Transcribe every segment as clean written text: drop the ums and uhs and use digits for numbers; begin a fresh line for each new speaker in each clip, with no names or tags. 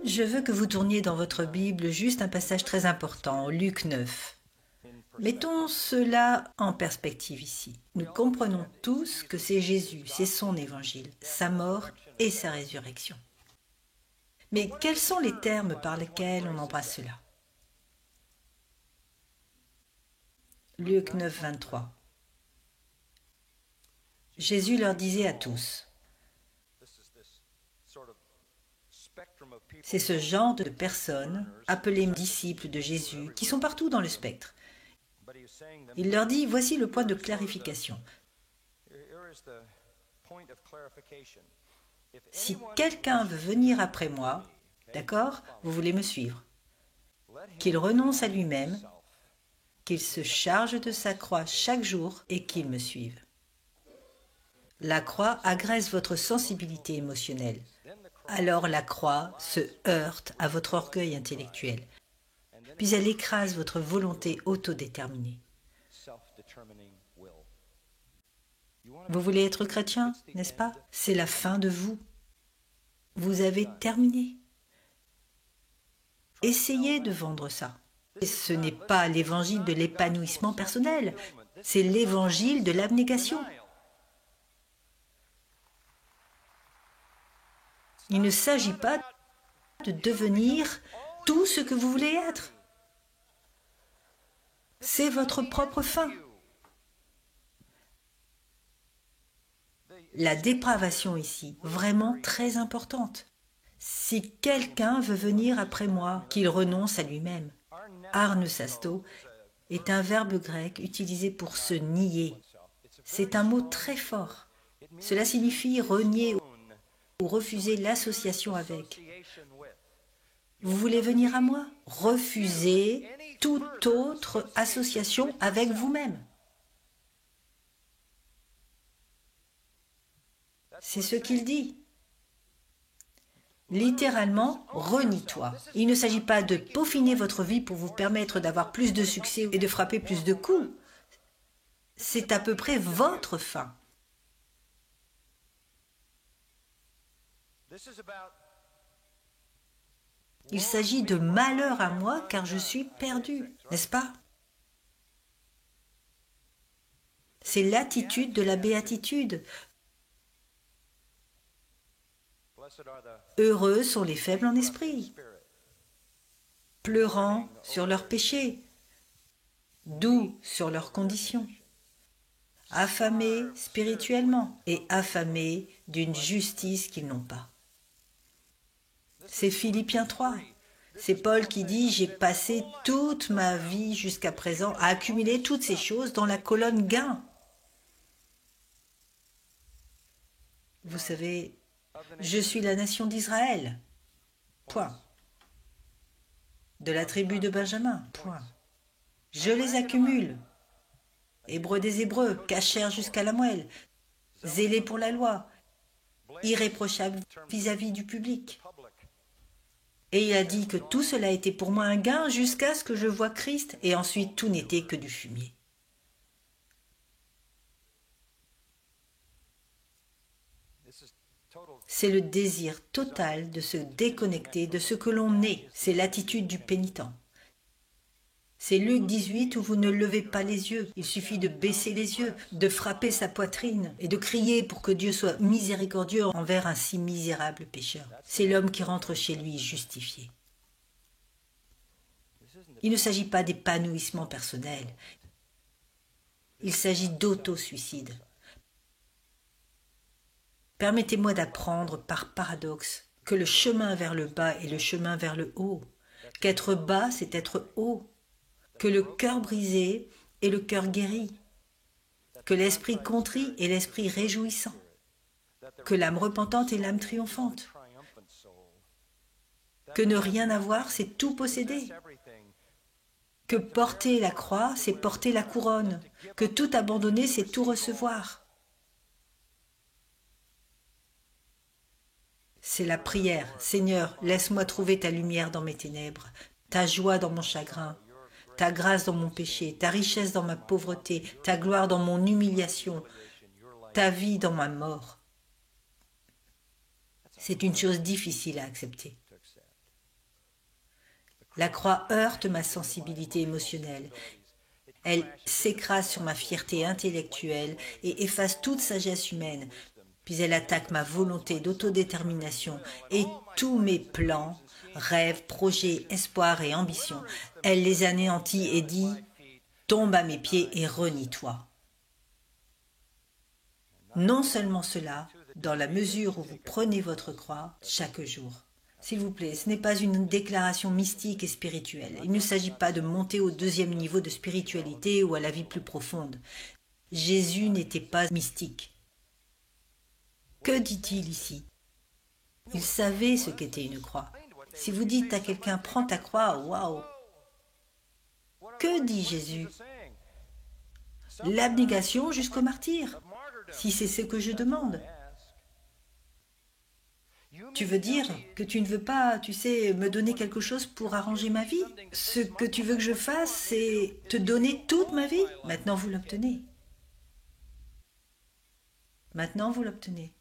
Je veux que vous tourniez dans votre Bible juste un passage très important, Luc 9. Mettons cela en perspective ici. Nous comprenons tous que c'est Jésus, c'est son évangile, sa mort et sa résurrection. Mais quels sont les termes par lesquels on embrasse cela? Luc 9, 23. Jésus leur disait à tous, c'est ce genre de personnes, appelées disciples de Jésus, qui sont partout dans le spectre. Il leur dit, voici le point de clarification. Si quelqu'un veut venir après moi, d'accord, vous voulez me suivre, qu'il renonce à lui-même, qu'il se charge de sa croix chaque jour et qu'il me suive. La croix agresse votre sensibilité émotionnelle. Alors la croix se heurte à votre orgueil intellectuel, puis elle écrase votre volonté autodéterminée. Vous voulez être chrétien, n'est-ce pas? C'est la fin de vous. Vous avez terminé. Essayez de vendre ça. Et ce n'est pas l'évangile de l'épanouissement personnel, c'est l'évangile de l'abnégation. Il ne s'agit pas de devenir tout ce que vous voulez être. C'est votre propre fin. La dépravation ici, vraiment très importante. Si quelqu'un veut venir après moi, qu'il renonce à lui-même. Arnesasto est un verbe grec utilisé pour se nier. C'est un mot très fort. Cela signifie renier ou refuser l'association avec. Vous voulez venir à moi? Refusez toute autre association avec vous-même. C'est ce qu'il dit. Littéralement, renie-toi. Il ne s'agit pas de peaufiner votre vie pour vous permettre d'avoir plus de succès et de frapper plus de coups. C'est à peu près votre fin. Il s'agit de malheur à moi car je suis perdu, n'est-ce pas? C'est l'attitude de la béatitude. Heureux sont les faibles en esprit, pleurant sur leurs péchés, doux sur leurs conditions, affamés spirituellement et affamés d'une justice qu'ils n'ont pas. C'est Philippiens 3. C'est Paul qui dit « J'ai passé toute ma vie jusqu'à présent à accumuler toutes ces choses dans la colonne gain. » Vous savez, je suis la nation d'Israël. Point. De la tribu de Benjamin. Point. Je les accumule. Hébreux des Hébreux, cachère jusqu'à la moelle, zélé pour la loi, irréprochable vis-à-vis du public. Et il a dit que tout cela était pour moi un gain jusqu'à ce que je voie Christ, et ensuite tout n'était que du fumier. C'est le désir total de se déconnecter de ce que l'on est. C'est l'attitude du pénitent. C'est Luc 18 où vous ne levez pas les yeux. Il suffit de baisser les yeux, de frapper sa poitrine et de crier pour que Dieu soit miséricordieux envers un si misérable pécheur. C'est l'homme qui rentre chez lui justifié. Il ne s'agit pas d'épanouissement personnel. Il s'agit d'auto-suicide. Permettez-moi d'apprendre par paradoxe que le chemin vers le bas est le chemin vers le haut, qu'être bas, c'est être haut, que le cœur brisé est le cœur guéri, que l'esprit contrit est l'esprit réjouissant, que l'âme repentante est l'âme triomphante, que ne rien avoir, c'est tout posséder, que porter la croix, c'est porter la couronne, que tout abandonner, c'est tout recevoir. C'est la prière. Seigneur, laisse-moi trouver ta lumière dans mes ténèbres, ta joie dans mon chagrin, ta grâce dans mon péché, ta richesse dans ma pauvreté, ta gloire dans mon humiliation, ta vie dans ma mort. C'est une chose difficile à accepter. La croix heurte ma sensibilité émotionnelle. Elle s'écrase sur ma fierté intellectuelle et efface toute sagesse humaine. Puis elle attaque ma volonté d'autodétermination et tous mes plans, rêves, projets, espoirs et ambitions. Elle les anéantit et dit « Tombe à mes pieds et renie-toi ». Non seulement cela, dans la mesure où vous prenez votre croix chaque jour. S'il vous plaît, ce n'est pas une déclaration mystique et spirituelle. Il ne s'agit pas de monter au deuxième niveau de spiritualité ou à la vie plus profonde. Jésus n'était pas mystique. Que dit-il ici? Il savait ce qu'était une croix. Si vous dites à quelqu'un « prends ta croix », waouh! Que dit Jésus? L'abnégation jusqu'au martyre, si c'est ce que je demande. Tu veux dire que tu ne veux pas, tu sais, me donner quelque chose pour arranger ma vie? Ce que tu veux que je fasse, c'est te donner toute ma vie? Maintenant, vous l'obtenez. Maintenant, vous l'obtenez.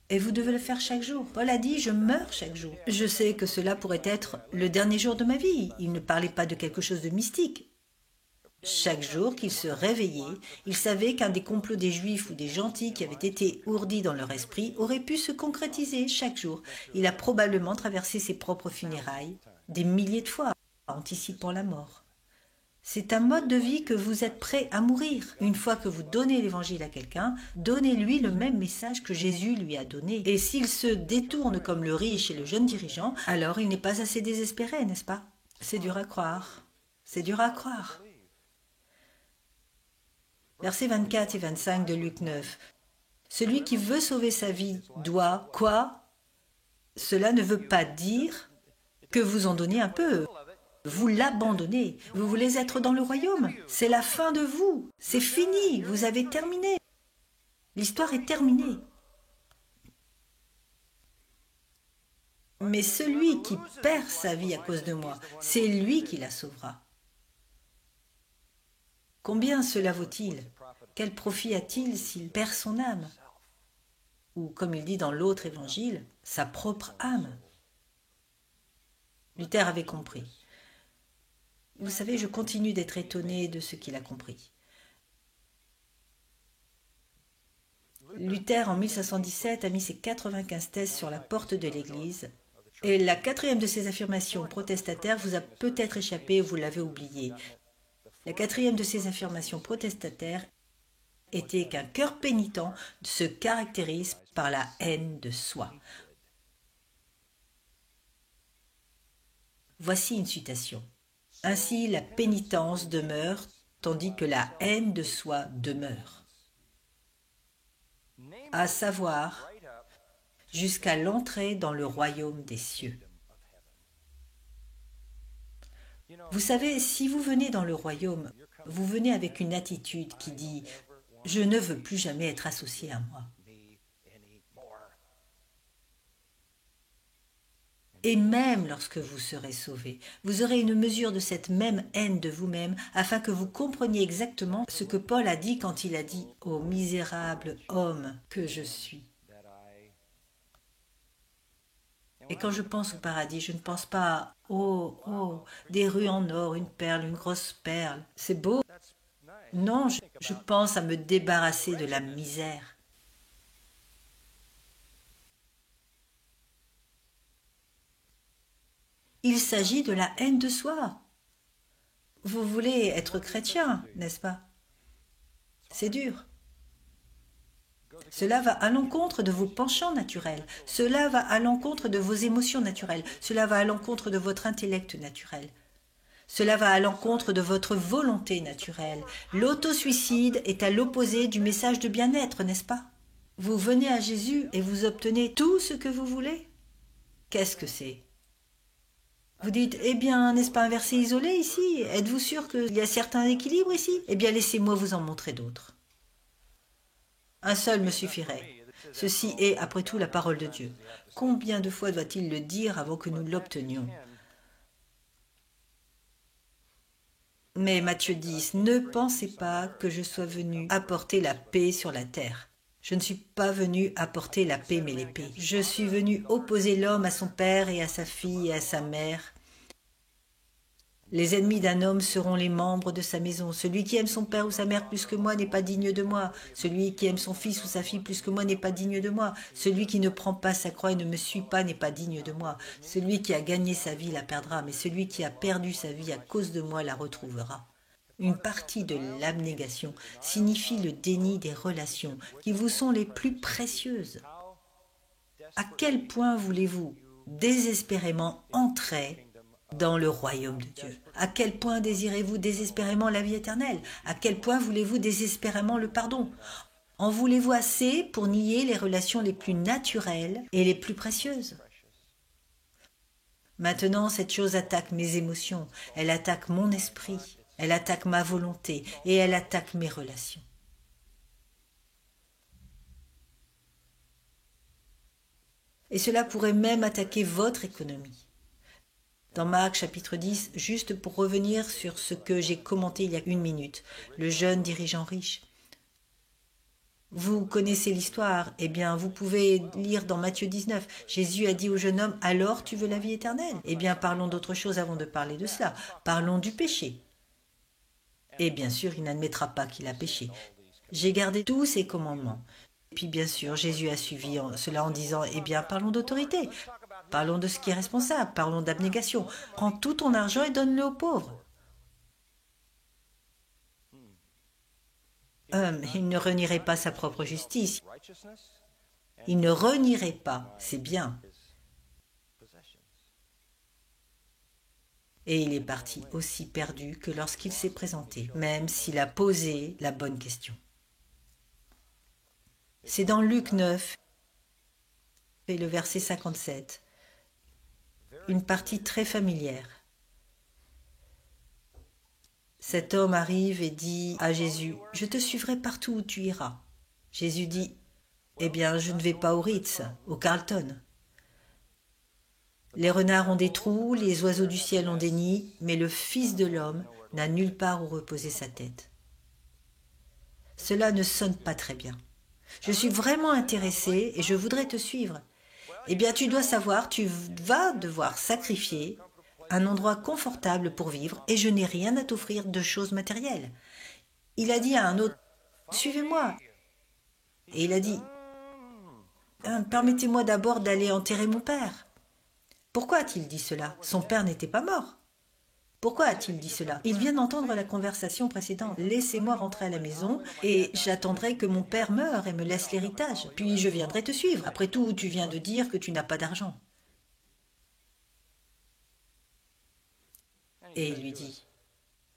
Et vous devez le faire chaque jour. Paul a dit, je meurs chaque jour. Je sais que cela pourrait être le dernier jour de ma vie. Il ne parlait pas de quelque chose de mystique. Chaque jour qu'il se réveillait, il savait qu'un des complots des Juifs ou des gentils qui avaient été ourdis dans leur esprit aurait pu se concrétiser chaque jour. Il a probablement traversé ses propres funérailles des milliers de fois, anticipant la mort. C'est un mode de vie que vous êtes prêt à mourir. Une fois que vous donnez l'évangile à quelqu'un, donnez-lui le même message que Jésus lui a donné. Et s'il se détourne comme le riche et le jeune dirigeant, alors il n'est pas assez désespéré, n'est-ce pas? C'est dur à croire. C'est dur à croire. Versets 24 et 25 de Luc 9. Celui qui veut sauver sa vie doit quoi? Cela ne veut pas dire que vous en donnez un peu. Vous l'abandonnez. Vous voulez être dans le royaume. C'est la fin de vous. C'est fini. Vous avez terminé. L'histoire est terminée. Mais celui qui perd sa vie à cause de moi, c'est lui qui la sauvera. Combien cela vaut-il? Quel profit a-t-il s'il perd son âme? Ou, comme il dit dans l'autre évangile, sa propre âme. Luther avait compris. Vous savez, je continue d'être étonné de ce qu'il a compris. Luther, en 1517, a mis ses 95 thèses sur la porte de l'Église. Et la quatrième de ses affirmations protestataires vous a peut-être échappé ou vous l'avez oublié. La quatrième de ces affirmations protestataires était qu'un cœur pénitent se caractérise par la haine de soi. Voici une citation. Ainsi la pénitence demeure, tandis que la haine de soi demeure. À savoir, jusqu'à l'entrée dans le royaume des cieux. Vous savez, si vous venez dans le royaume, vous venez avec une attitude qui dit « Je ne veux plus jamais être associé à moi ». Et même lorsque vous serez sauvé, vous aurez une mesure de cette même haine de vous-même afin que vous compreniez exactement ce que Paul a dit quand il a dit « Ô misérable homme que je suis ». Et quand je pense au paradis, je ne pense pas à « Oh, des rues en or, une perle, une grosse perle, c'est beau ». Non, je pense à me débarrasser de la misère. Il s'agit de la haine de soi. Vous voulez être chrétien, n'est-ce pas? C'est dur. Cela va à l'encontre de vos penchants naturels. Cela va à l'encontre de vos émotions naturelles. Cela va à l'encontre de votre intellect naturel. Cela va à l'encontre de votre volonté naturelle. L'autosuicide est à l'opposé du message de bien-être, n'est-ce pas? Vous venez à Jésus et vous obtenez tout ce que vous voulez? Qu'est-ce que c'est? Vous dites, eh bien, n'est-ce pas un verset isolé ici? Êtes-vous sûr qu'il y a certain équilibre ici? Eh bien, laissez-moi vous en montrer d'autres. Un seul me suffirait. Ceci est, après tout, la parole de Dieu. Combien de fois doit-il le dire avant que nous l'obtenions? Mais Matthieu 10, ne pensez pas que je sois venu apporter la paix sur la terre. Je ne suis pas venu apporter la paix mais l'épée. Je suis venu opposer l'homme à son père et à sa fille et à sa mère. Les ennemis d'un homme seront les membres de sa maison. Celui qui aime son père ou sa mère plus que moi n'est pas digne de moi. Celui qui aime son fils ou sa fille plus que moi n'est pas digne de moi. Celui qui ne prend pas sa croix et ne me suit pas n'est pas digne de moi. Celui qui a gagné sa vie la perdra, mais celui qui a perdu sa vie à cause de moi la retrouvera. Une partie de l'abnégation signifie le déni des relations qui vous sont les plus précieuses. À quel point voulez-vous désespérément entrer dans le royaume de Dieu? À quel point désirez-vous désespérément la vie éternelle? À quel point voulez-vous désespérément le pardon? En voulez-vous assez pour nier les relations les plus naturelles et les plus précieuses? Maintenant, cette chose attaque mes émotions, elle attaque mon esprit, elle attaque ma volonté et elle attaque mes relations. Et cela pourrait même attaquer votre économie. Dans Marc chapitre 10, juste pour revenir sur ce que j'ai commenté il y a 1 minute, le jeune dirigeant riche. Vous connaissez l'histoire, eh bien vous pouvez lire dans Matthieu 19. Jésus a dit au jeune homme, alors tu veux la vie éternelle? Eh bien parlons d'autre chose avant de parler de cela. Parlons du péché. Et bien sûr, il n'admettra pas qu'il a péché. J'ai gardé tous ses commandements. Et puis bien sûr, Jésus a suivi cela en disant, eh bien parlons d'autorité. Parlons de ce qui est responsable, parlons d'abnégation. Prends tout ton argent et donne-le aux pauvres. Il ne renierait pas sa propre justice. Il ne renierait pas ses biens. Et il est parti aussi perdu que lorsqu'il s'est présenté, même s'il a posé la bonne question. C'est dans Luc 9 et le verset 57. Une partie très familière. Cet homme arrive et dit à Jésus, « Je te suivrai partout où tu iras. » Jésus dit, « Eh bien, je ne vais pas au Ritz, au Carlton. Les renards ont des trous, les oiseaux du ciel ont des nids, mais le Fils de l'homme n'a nulle part où reposer sa tête. » Cela ne sonne pas très bien. Je suis vraiment intéressé et je voudrais te suivre. Eh bien, tu dois savoir, tu vas devoir sacrifier un endroit confortable pour vivre et je n'ai rien à t'offrir de choses matérielles. Il a dit à un autre, « Suivez-moi. » Et il a dit, « Permettez-moi d'abord d'aller enterrer mon père. » Pourquoi a-t-il dit cela? Son père n'était pas mort. Pourquoi a-t-il dit cela? Il vient d'entendre la conversation précédente. « Laissez-moi rentrer à la maison et j'attendrai que mon père meure et me laisse l'héritage. Puis je viendrai te suivre. Après tout, tu viens de dire que tu n'as pas d'argent. » Et il lui dit,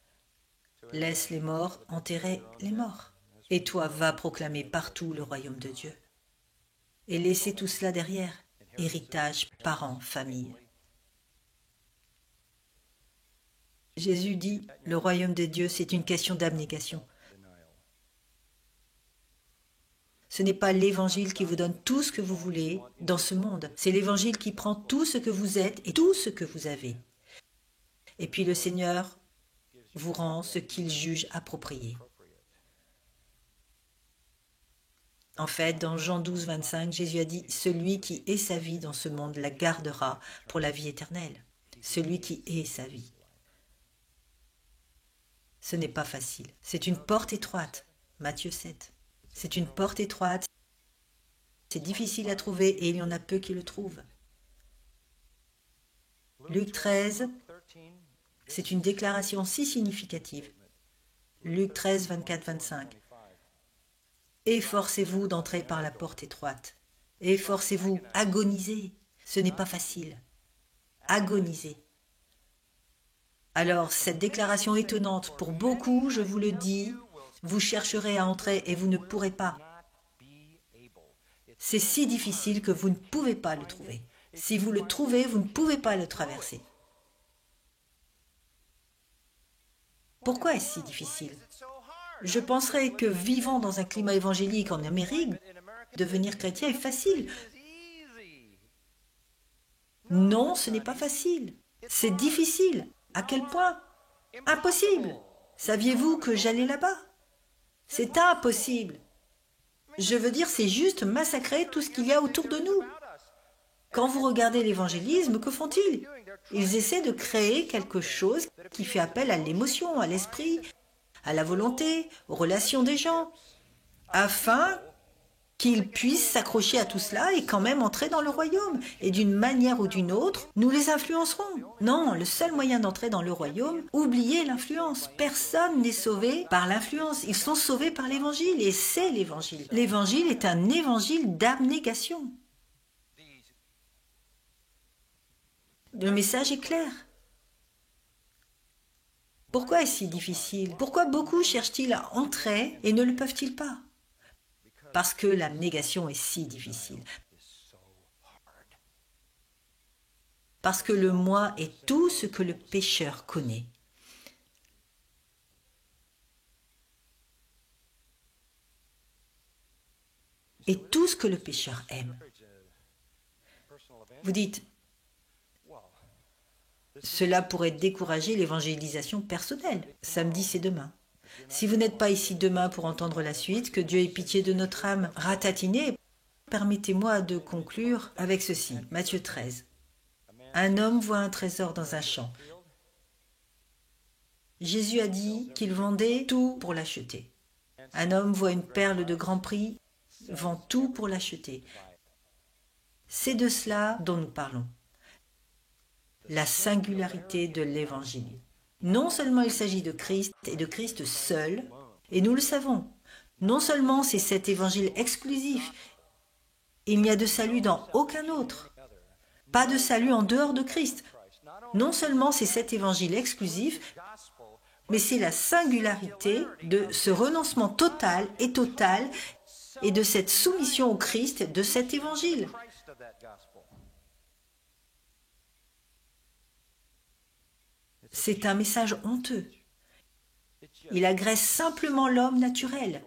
« Laisse les morts enterrer les morts. Et toi, va proclamer partout le royaume de Dieu. Et laissez tout cela derrière, héritage, parents, famille. » Jésus dit, le royaume de Dieu, c'est une question d'abnégation. Ce n'est pas l'évangile qui vous donne tout ce que vous voulez dans ce monde. C'est l'évangile qui prend tout ce que vous êtes et tout ce que vous avez. Et puis le Seigneur vous rend ce qu'il juge approprié. En fait, dans Jean 12, 25, Jésus a dit, « Celui qui est sa vie dans ce monde la gardera pour la vie éternelle. » Celui qui est sa vie. Ce n'est pas facile. C'est une porte étroite. Matthieu 7. C'est une porte étroite. C'est difficile à trouver et il y en a peu qui le trouvent. Luc 13, c'est une déclaration si significative. Luc 13, 24, 25. Efforcez-vous d'entrer par la porte étroite. Efforcez-vous, agonisez. Ce n'est pas facile. Agonisez. Alors, cette déclaration étonnante, pour beaucoup, je vous le dis, vous chercherez à entrer et vous ne pourrez pas. C'est si difficile que vous ne pouvez pas le trouver. Si vous le trouvez, vous ne pouvez pas le traverser. Pourquoi est-ce si difficile? Je penserais que vivant dans un climat évangélique en Amérique, devenir chrétien est facile. Non, ce n'est pas facile. C'est difficile. À quel point? Impossible. Saviez-vous que j'allais là-bas? C'est impossible. Je veux dire, c'est juste massacrer tout ce qu'il y a autour de nous. Quand vous regardez l'évangélisme, que font-ils? Ils essaient de créer quelque chose qui fait appel à l'émotion, à l'esprit, à la volonté, aux relations des gens, afin qu'ils puissent s'accrocher à tout cela et quand même entrer dans le royaume. Et d'une manière ou d'une autre, nous les influencerons. Non, le seul moyen d'entrer dans le royaume, oubliez l'influence. Personne n'est sauvé par l'influence. Ils sont sauvés par l'évangile et c'est l'évangile. L'évangile est un évangile d'abnégation. Le message est clair. Pourquoi est-ce si difficile? Pourquoi beaucoup cherchent-ils à entrer et ne le peuvent-ils pas? Parce que l'abnégation est si difficile. Parce que le moi est tout ce que le pécheur connaît. Et tout ce que le pécheur aime. Vous dites, cela pourrait décourager l'évangélisation personnelle. Samedi, c'est demain. Si vous n'êtes pas ici demain pour entendre la suite, que Dieu ait pitié de notre âme ratatinée, permettez-moi de conclure avec ceci. Matthieu 13. Un homme voit un trésor dans un champ. Jésus a dit qu'il vendait tout pour l'acheter. Un homme voit une perle de grand prix, vend tout pour l'acheter. C'est de cela dont nous parlons. La singularité de l'Évangile. Non seulement il s'agit de Christ et de Christ seul, et nous le savons. Non seulement c'est cet Évangile exclusif, il n'y a de salut dans aucun autre. Pas de salut en dehors de Christ. Non seulement c'est cet Évangile exclusif, mais c'est la singularité de ce renoncement total et de cette soumission au Christ de cet Évangile. C'est un message honteux. Il agresse simplement l'homme naturel.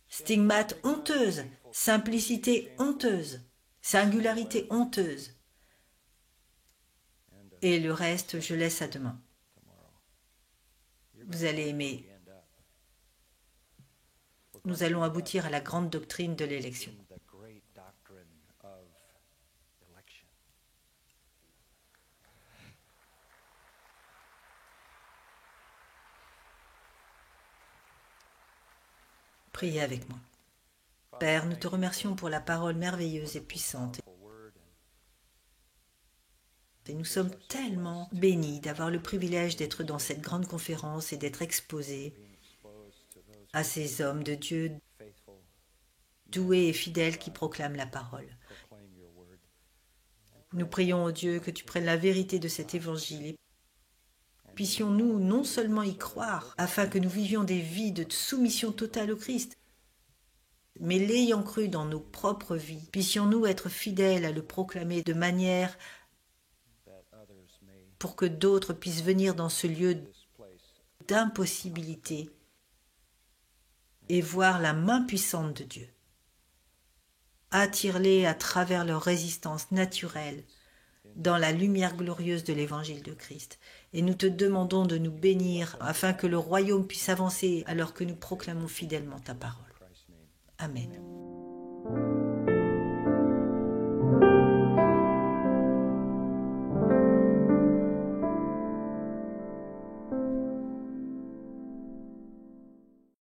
Stigmate honteuse, simplicité honteuse, singularité honteuse. Et le reste, je laisse à demain. Vous allez aimer. Nous allons aboutir à la grande doctrine de l'élection. Priez avec moi. Père, nous te remercions pour la parole merveilleuse et puissante. Et nous sommes tellement bénis d'avoir le privilège d'être dans cette grande conférence et d'être exposés à ces hommes de Dieu doués et fidèles qui proclament la parole. Nous prions, ô Dieu, que tu prennes la vérité de cet évangile et puissions-nous non seulement y croire, afin que nous vivions des vies de soumission totale au Christ, mais l'ayant cru dans nos propres vies, puissions-nous être fidèles à le proclamer de manière pour que d'autres puissent venir dans ce lieu d'impossibilité et voir la main puissante de Dieu. Attire-les à travers leur résistance naturelle dans la lumière glorieuse de l'évangile de Christ. Et nous te demandons de nous bénir afin que le royaume puisse avancer alors que nous proclamons fidèlement ta parole. Amen.